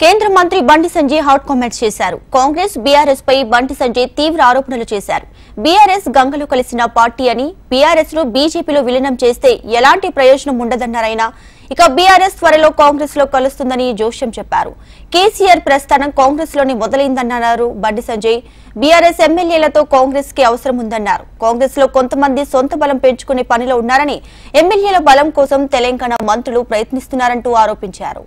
కేంద్ర మంత్రి Bandi Sanjay hot comments చేశారు. కాంగ్రెస్ బీఆర్ఎస్ పై బండి సంజయ్ తీవ్ర ఆరోపణలు చేశారు. బీఆర్ఎస్ గంగలో కలిసిన పార్టీ అని, బీఆర్ఎస్ ను బీజేపీలో విలీనం చేస్తే ఎలాంటి ప్రయోజనం ఉండదన్నారాయన. ఇక బీఆర్ఎస్ త్వరలో కాంగ్రెస్ లో కలుస్తుందని జోష్యం చెప్పారు. కేసీఆర్ ప్రస్థానం కాంగ్రెస్ లోనే మొదలైందన్నారు బండి సంజయ్. బీఆర్ఎస్ ఎమ్మెల్యేలతో కాంగ్రెస్ కి అవసరం ఉందన్నారు. కాంగ్రెస్ లో కొంతమంది సొంత బలం పెంచుకునే పనిలో ఉన్నారని, ఎమ్మెల్యేల బలం కోసం తెలంగాణ మంత్రులు ప్రయత్నిస్తున్నారంటూ ఆరోపించారు.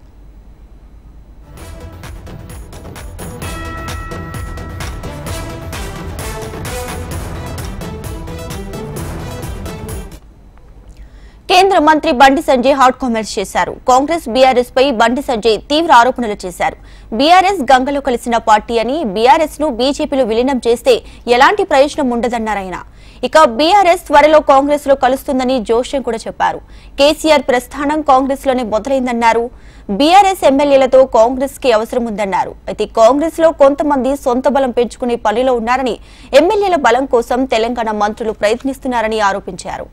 కేంద్ర మంత్రి బండి సంజయ్ హాట్ కామెంట్స్ చేశారు. కాంగ్రెస్ బీఆర్ఎస్ పై బండి సంజయ్ తీవ్ర ఆరోపణలు చేశారు. బీఆర్ఎస్ గంగలో కలిసిన పార్టీ అని, బీఆర్ఎస్ ను బీజేపీలో విలీనం చేస్తే ఎలాంటి ప్రయోజనం ఉండదన్నారాయన. ఇక బీఆర్ఎస్ త్వరలో కాంగ్రెస్ లో కలుస్తుందని జోష్యం కూడా చెప్పారు. కేసీఆర్ ప్రస్థానం కాంగ్రెస్ లోనే మొదలైందన్నారు. బీఆర్ఎస్ ఎమ్మెల్యేలతో కాంగ్రెస్ కి అవసరం ఉందన్నారు. అయితే కాంగ్రెస్ లో కొంతమంది సొంత బలం పెంచుకునే పనిలో ఉన్నారని, ఎమ్మెల్యేల బలం కోసం తెలంగాణ మంత్రులు ప్రయత్నిస్తున్నారని ఆరోపించారు.